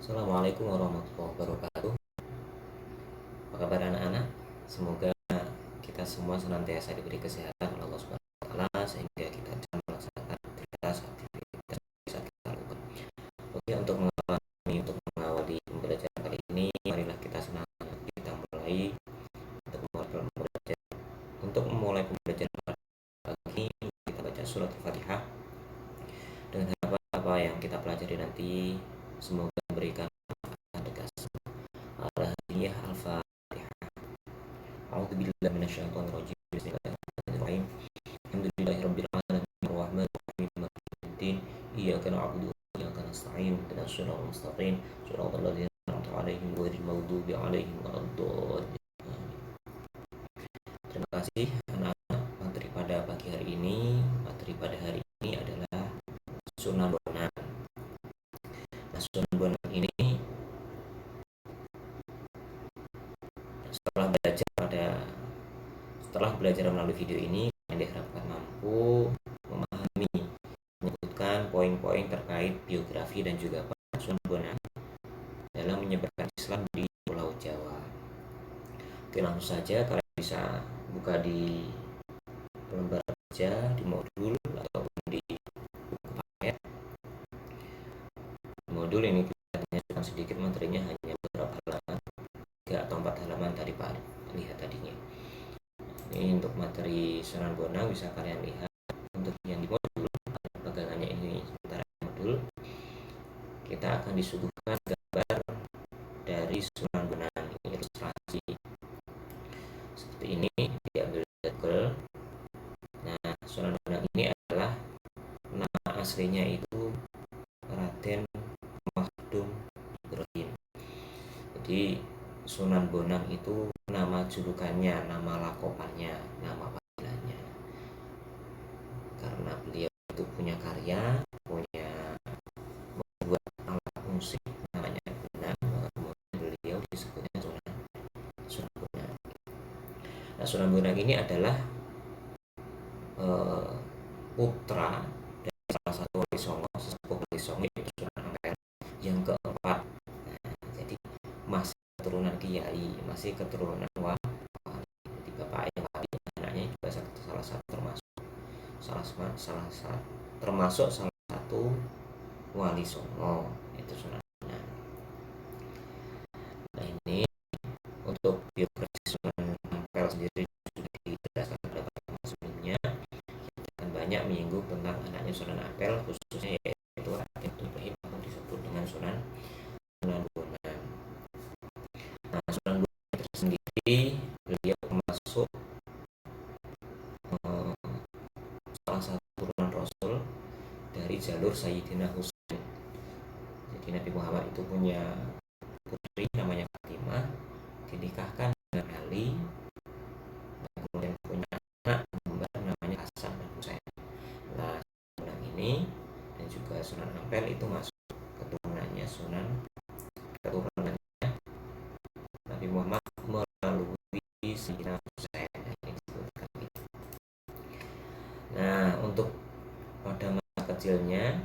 Assalamualaikum warahmatullahi wabarakatuh. Apa kabar anak-anak? Semoga kita semua senantiasa diberi kesehatan oleh Allah Subhanahu wa taala sehingga kita bisa melaksanakan aktivitas yang bisa kita lakukan. Oke, untuk mengawali pembelajaran kali ini, marilah kita mulai untuk memulai pembelajaran pagi ini kita baca surat Al-Fatihah dengan harapan apa yang kita pelajari nanti semoga memberikan tegas. Al-Hadiyah Al-Fatihah. A'udzu billahi minasyaitonir rajim. Bismillahirrahmanirrahim. Alhamdulillahirabbil alamin arrahmanir rahim maliki yaumiddin. Iyyaka na'budu wa iyyaka nasta'in. Ihdinas siratal mustaqim. Shiratal ladzina an'amta 'alaihim ghairil maghdubi 'alaihim waladdallin. Terima kasih anak-anak. Materi pada hari ini adalah Sunan Bonang. Nah, Sunan Bonang ini setelah belajar melalui video ini, kalian diharapkan mampu memahami, menyebutkan poin-poin terkait biografi dan juga peran Sunan Bonang dalam menyebarkan Islam di Pulau Jawa. Oke, langsung saja kalian bisa buka di lembar kerja, di modul ataupun di buku paket. Modul ini kita sedikit materinya, hanya beberapa halaman, 3 atau 4 halaman tadi Pak lihat tadinya. Ini untuk materi Sunan Bonang bisa kalian lihat. Untuk yang di modul, pegangannya ini sementara modul, kita akan disuguhkan gambar dari Sunan Bonang, ilustrasi seperti ini, diambil dari Google. Nah, Sunan Bonang ini adalah nama aslinya itu Raden Makhdum Ibrahim. Jadi Sunan Bonang itu nama julukannya, nama lakopannya, nama panggilannya. Karena beliau itu punya karya, punya membuat alat musik namanya Bonang, kemudian beliau disebutnya Sunan Bonang. Nah, Sunan Bonang ini adalah putra dari salah satu wali songo, sesepuh wali songo, yaitu Sunan Ampel yang keempat. Nah, jadi masih keturunan kiai, masih keturunan wali. Jadi bapaknya wali, anaknya juga termasuk salah satu wali songo, itu Sunan Bonang. Nah, ini untuk biografi Sunan Ampel sendiri sudah dijelaskan pada pertemuan sebelumnya. Kita akan banyak menyinggung tentang anaknya Sunan Ampel, khususnya yaitu Raden Ibrahim atau disebut dengan Sunan Bonang. Nah, Sunan Bonang itu sendiri beliau termasuk salah satu turunan Rasul dari jalur Sayyidina Husain. Jadi Nabi Muhammad itu punya putri namanya Fatimah, dinikahkan dengan Ali, kemudian punya anak kembar namanya Hasan dan Husain. Nah, Sunan ini dan juga Sunan Ampel itu masuk keturunannya Nabi Muhammad melalui Sayyidina Husain. Nah, untuk pada masa kecilnya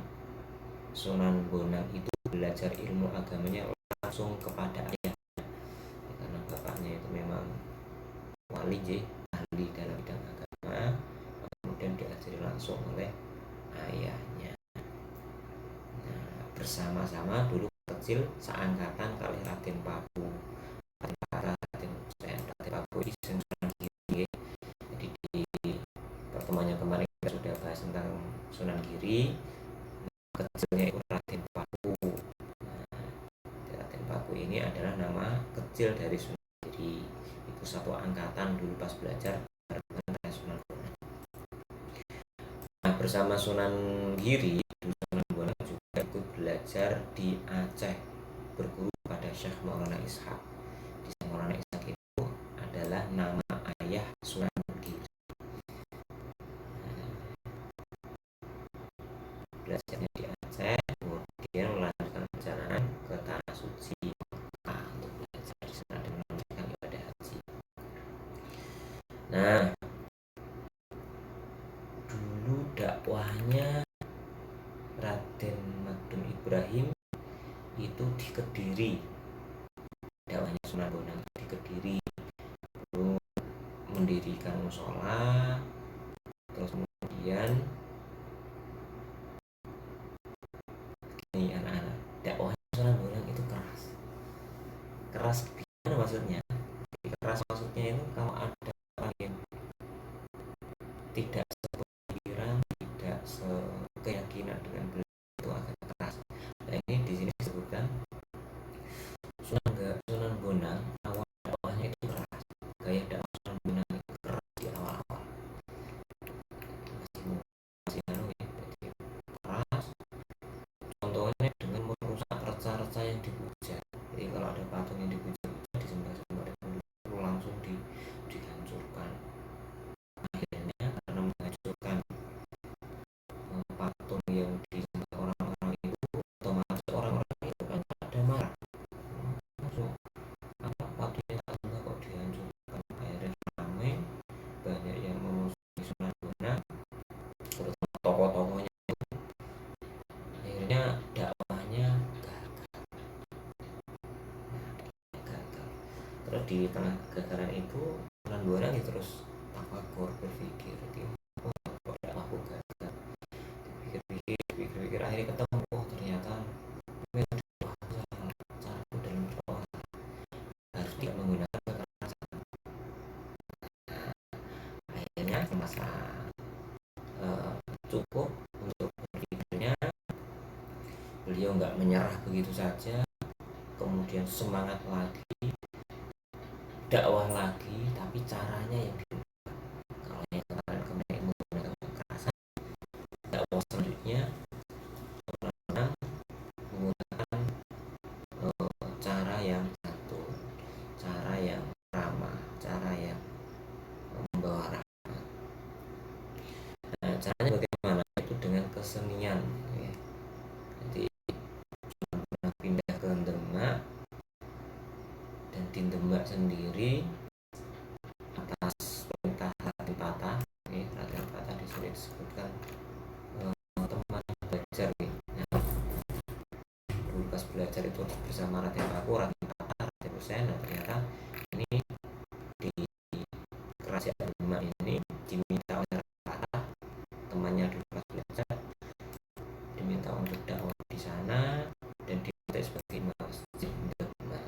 Sunan Bonang itu belajar ilmu agamanya langsung kepada ayah, karena bapaknya itu memang wali, ahli dalam bidang agama, kemudian diajari langsung oleh ayahnya. Nah, bersama-sama dulu kecil seangkatan kali Raden Paku, Raden Husain, Raden Paku ini Sunan Giri. Jadi di pertemuannya kemarin kita sudah bahas tentang Sunan Giri. Kecilnya itu Raden Paku. Nah, Raden Paku ini adalah nama kecil dari Sunan Giri. Itu satu angkatan dulu pas belajar dengan Sunan Bonang. Nah, bersama Sunan Giri, Sunan Bonang juga ikut belajar di Aceh, berguru pada Syekh Maulana Ishaq. Di Syekh Maulana Ishaq itu adalah nama ayah Sunan Giri. Belajarnya di Aceh, kemudian melanjutkan perjalanan ke Tanah Suci untuk belajar di sana dan menunaikan ibadah haji. Nah, dulu dakwahnya Raden Makhdum Ibrahim itu di Kediri, dakwahnya Sunan Bonang di Kediri, lalu mendirikan musola, terus kemudian ini anak-anak, dakwahnya Sunan Bonang itu keras gimana maksudnya? Keras maksudnya itu kalau ada orang yang tidak sepikiran, tidak sekeyakinan dengan beliau itu akan keras. Nah ini di sini disebutkan Sunan Bonang awal dakwahnya itu keras, gaya dakwah Sunan Bonang itu keras di awal-awal, masih ya, jadi keras. Contohnya dengan merusak reca-reca yang dipuja. Jadi kalau ada patung yang dipuja-puja disembah-sembah itu langsung dihancurkan. Akhirnya karena menghancurkan patung yang disembah orang-orang itu, otomatis orang-orang itu kan ada marah. Langsung patungnya tak sembah kok dihancurkan. Akhirnya ramai, banyak yang memusuhi Sunan Bonang, terutama tokoh-tokohnya. Akhirnya dakwahnya gagal. Terus di tengah kegagalan itu Sunan Bonang ya terus tafakur, berpikir kok dakwahku gagal, pikir-pikir akhirnya ketemu, oh ternyata caraku dalam berdoa harus tidak menggunakan kekerasan. Akhirnya masa cukup untuk berpikirnya, beliau nggak menyerah begitu saja, kemudian semangat lagi, dakwah lagi, tapi caranya yang dirubah. Kalau yang kemarin menggunakan kekerasan, dakwah selanjutnya menggunakan cara yang santun, cara yang ramah, cara yang membawa rahmat. Nah, caranya bagaimana? Itu dengan kesenian, ya. Jadi pindah ke Demak, dan di Demak sendiri atas perintah Raden Patah, Raden Patah di sini disebutkan teman belajar, nah, dulu pas belajar itu bersama Raden Paku, Raden Patah, Raden Hussein. Nah ternyata ini di kerajaan Demak ini diminta oleh Raden Patah, temannya dulu pas belajar, diminta untuk dakwah di sana dan diminta sebagai masjid Demak.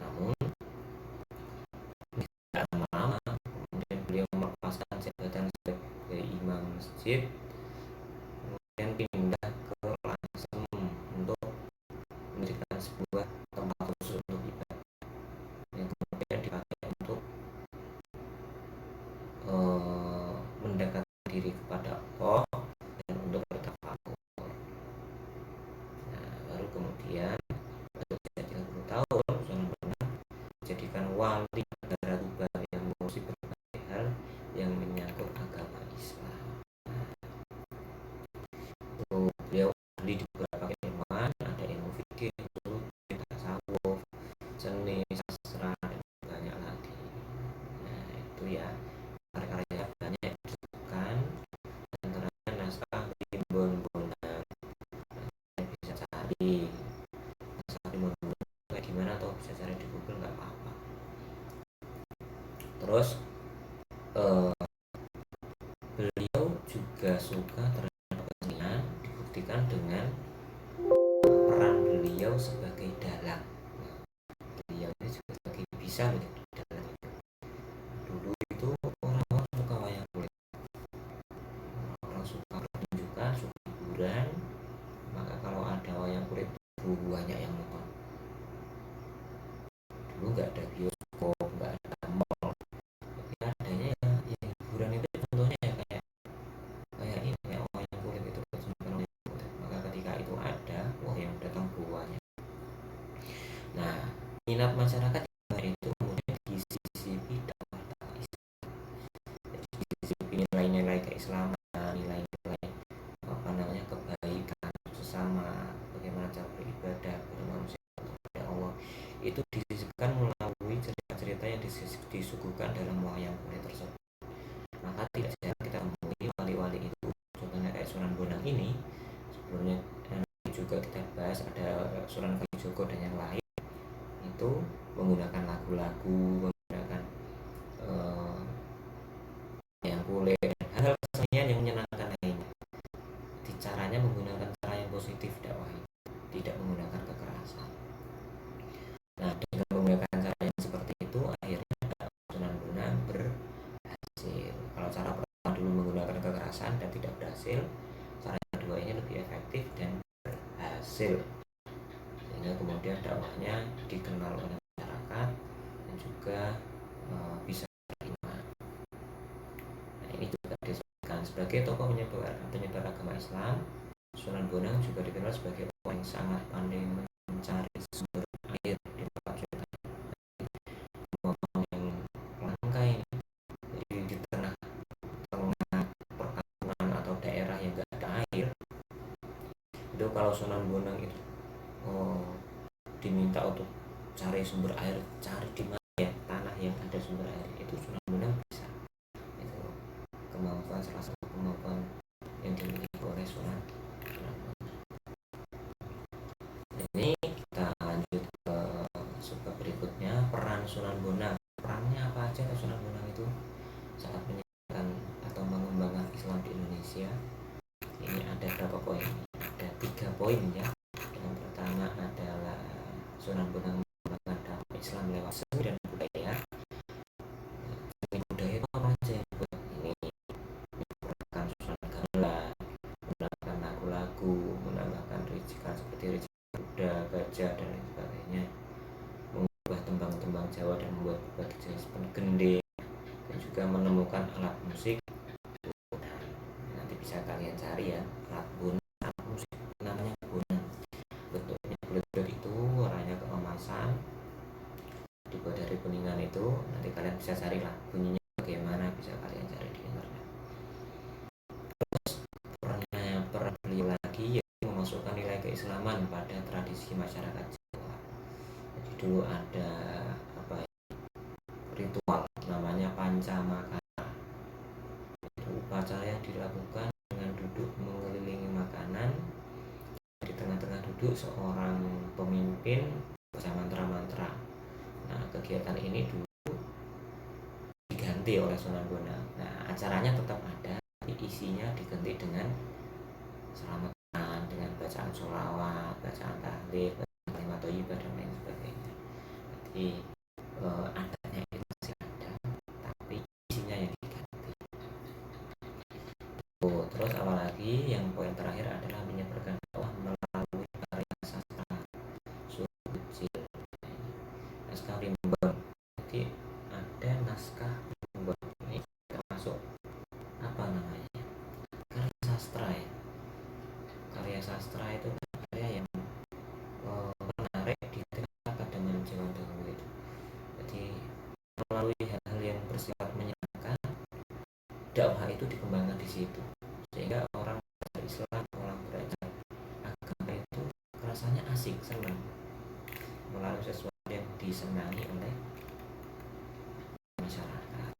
Namun tidak lama-lama kemudian beliau melepaskan jabatan sebagai imam masjid, kemudian pindah ke Langsem untuk mendirikan sebuah tempat khusus untuk ibadah yang kemudian dipakai untuk mendekatkan diri kepada Allah dan untuk bertafakur. Nah, baru kemudian usia 30 tahun Sunan Bonang dijadikan wali negara Tuban yang mengurusi berbagai hal yang menyangkut agama Islam. Beliau ahli di beberapa ilmuwan, ada ilmu fikih, tasawuf, seni, sastra, dan banyak lagi. Nah itu ya karya-karya banyak disebutkan, antaranya naskah Timbun Bonang. Bisa cari naskah Timbun Bonang kayak gimana, atau bisa cari di Google, nggak apa-apa. Terus beliau juga suka terhadap kesenian, dibuktikan dengan peran beliau sebagai dalang. Beliau ini juga sebagai bisa menjadi dalang. Dulu itu orang-orang suka wayang kulit, orang suka pertunjukan, suka hiburan, maka kalau ada wayang kulit banyak yang nonton. Dulu nggak ada bioskop, nggak ada mall, tapi adanya ya hiburan itu contohnya ya kayak ini, kayak wayang kulit itu, pertunjukan wayang kulit. Maka ketika itu ada, wah yang datang banyak. Nah minat masyarakat itu kemudian disisipi dakwah Islam, disisipi nilai-nilai keislaman, nilai-nilai kebaikan sesama, bagaimana cara beribadah kepada manusia, kepada Allah, itu disisipkan melalui cerita-cerita yang disuguhkan dalam wayang kulit tersebut. Maka tidak jarang kita temui wali-wali itu, contohnya kayak Sunan Bonang ini, sebelumnya juga juga kita bahas, ada Sunan Kalijogo dan yang lain itu menggunakan lagu-lagu, menggunakan yang kulit dan hal-hal kesenian yang menyenangkan lainnya. Jadi caranya menggunakan cara yang positif dakwah, tidak menggunakan kekerasan. Nah, dengan menggunakan cara yang seperti itu akhirnya Sunan Bonang berhasil. Kalau cara pertama dulu menggunakan kekerasan dan tidak berhasil, cara kedua ini lebih efektif dan berhasil, sehingga kemudian dakwahnya dikenal oleh masyarakat dan juga bisa diterima. Nah, ini juga disebutkan sebagai tokoh penyebar agama Islam. Sunan Bonang juga dikenal sebagai orang yang sangat pandai mencari sumber air di tempat yang langka ini. Jadi di tengah-tengah perkampungan atau daerah yang gak ada air, itu kalau Sunan Bonang itu diminta untuk cari sumber air, cari di mana ya tanah yang ada sumber air, itu Sunan Bonang bisa. Itu kemampuan, salah satu kemampuan yang dimiliki oleh Sunan Bonang. Ini kita lanjut ke subbab berikutnya, peran Sunan Bonang. Perannya apa aja Sunan Bonang itu saat menyebarkan atau mengembangkan Islam di Indonesia? Ini ada berapa poin? Ada 3 poin ya. Yang pertama adalah Sunan Bonang mengembangkan dakwah Islam lewat seni dan budaya. Seni budaya itu apa aja? Ini menggunakan susunan gamelan, menggunakan lagu-lagu, menambahkan rijikan seperti rijikan kuda, gajah dan lain sebagainya, mengubah tembang-tembang Jawa dan membuat berbagai jenis gending, dan juga menemukan alat musik. Nanti bisa kalian cari ya, alat musik namanya bonang. Bentuknya bulat-bulat itu, warnanya keemasan, dibuat dari kuningan itu. Nanti kalian bisa cari lah bunyinya bagaimana, bisa kalian cari di internet. Terus peran beliau lagi yaitu memasukkan nilai keislaman pada tradisi masyarakat Jawa. Jadi dulu ada ritual namanya Pancamakara. Itu upacara yang dilakukan dengan duduk mengelilingi makanan. Di tengah-tengah duduk seorang pemimpin baca mantra-mantra. Nah, kegiatan ini dulu diganti oleh Sunan Bonang. Nah, acaranya tetap ada, tapi isinya diganti dengan selamatan, dengan bacaan sholawat, bacaan tahlil, bacaan kalimat thayyibah dan lain sebagainya. Jadi adatnya itu masih ada, tapi isinya yang diganti. Terus apalagi yang poin terakhir adalah menyebarkan dakwah melalui karya sastra surat kecil, naskah rimbang. Jadi ada naskah rimbang ini termasuk apa namanya, karya sastra ya. Karya sastra itu karya yang menarik di tengah keadaban zaman dahulu itu. Jadi melalui hal-hal yang bersifat menyenangkan, dakwah itu dikembangkan di situ, sehingga orang belajar Islam, orang belajar agama itu rasanya asik, senang, melalui sesuatu yang disenangi oleh masyarakat.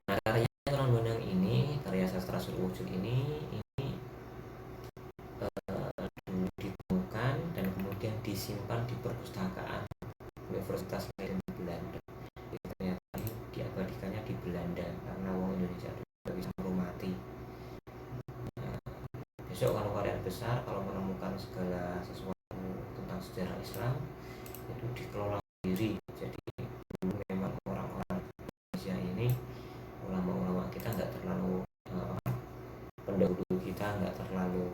Nah, karya Sunan Bonang ini, karya sastra Surat Wujud ini dulu ditemukan dan kemudian disimpan di perpustakaan Universitas Leiden Belanda. Ternyata ini diabadikannya di Belanda karena orang Indonesia tidak bisa menghormati. Nah, besok kalau kalian besar, kalau menemukan segala sesuatu tentang sejarah Islam itu dikelola sendiri. Jadi dulu memang orang-orang Indonesia ini, ulama-ulama kita nggak terlalu pendahulu kita nggak terlalu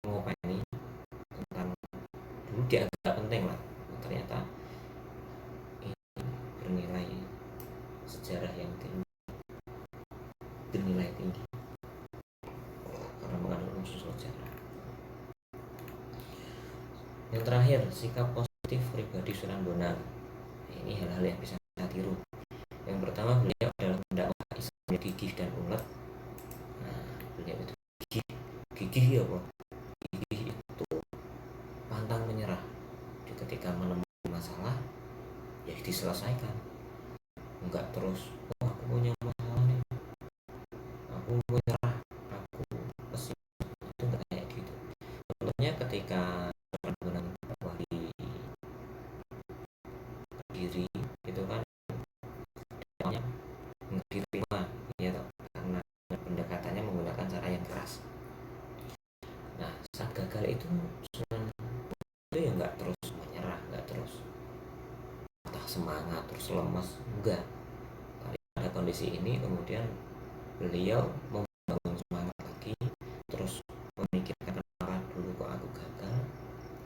ngopeni tentang, dulu dianggap penting lah, ternyata ini bernilai sejarah yang tinggi, bernilai tinggi karena mengandung unsur sejarah. Yang terakhir, sikap positif pribadi Sunan Bonang. Ini hal-hal yang bisa kita tiru. Yang pertama, beliau adalah pendakwah Islam yang gigih dan ulet. Nah, beliau itu gigih ya bro, gigih itu pantang menyerah. Ketika menemukan masalah ya diselesaikan, enggak terus aku punya masalah nih, aku menyerah, aku contohnya ketika Bonang dakwah di diri itu kan dakwahnya nggak diterima ya toh, karena pendekatannya menggunakan cara yang keras. Nah saat gagal itu Sunan itu ya nggak terus menyerah, nggak terus patah semangat terus lemas, enggak. Pada kondisi ini kemudian beliau membangun semangat lagi, terus memikirkan kenapa dulu kok aku gagal,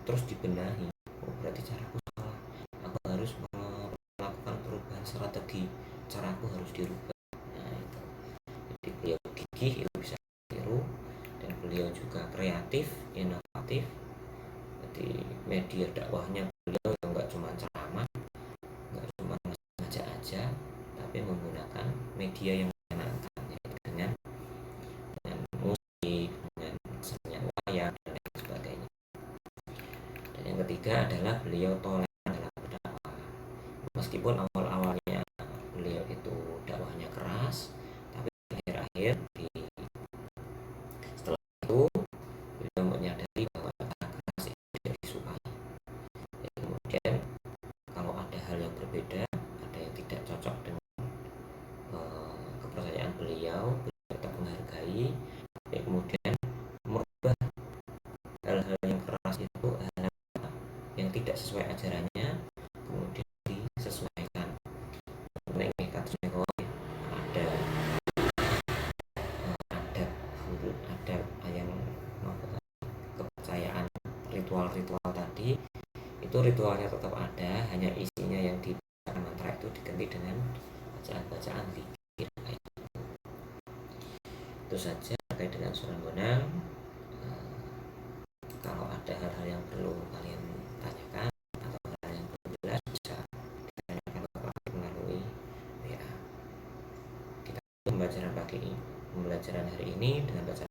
terus dibenahi. Oh berarti caraku salah, aku harus melakukan perubahan strategi, caraku harus dirubah. Nah itu, jadi beliau gigih, itu bisa tiru, dan beliau juga kreatif, inovatif. Jadi media dakwahnya beliau yang nggak cuma ceramah, nggak cuma ngajak aja, tapi menggunakan media yang menyenangkan, yaitu dengan musik, dengan misalnya wayang dan lain sebagainya. Dan yang ketiga adalah beliau toleran dalam berdakwah. Meskipun awal-awalnya beliau itu dakwahnya keras, tapi akhir-akhir setelah itu beliau menyadari bahwa keras itu tidak disukai. Dan kemudian kalau ada hal yang berbeda, ada yang tidak cocok dengan kepercayaan beliau tetap menghargai, tapi kemudian merubah hal-hal yang keras itu, hal yang tidak sesuai ajarannya, kemudian disesuaikan. Ini kasusnya ada ada yang kepercayaan ritual-ritual tadi, itu ritualnya tetap ada, hanya isinya yang di mantra itu diganti dengan bacaan-bacaan zikir. Itu saja terkait dengan Sunan Bonang. Kalau ada hal-hal yang perlu kalian tanyakan atau hal yang belum jelas, bisa ditanyakan ke melalui WA. Kita pembelajaran hari ini dengan bacaan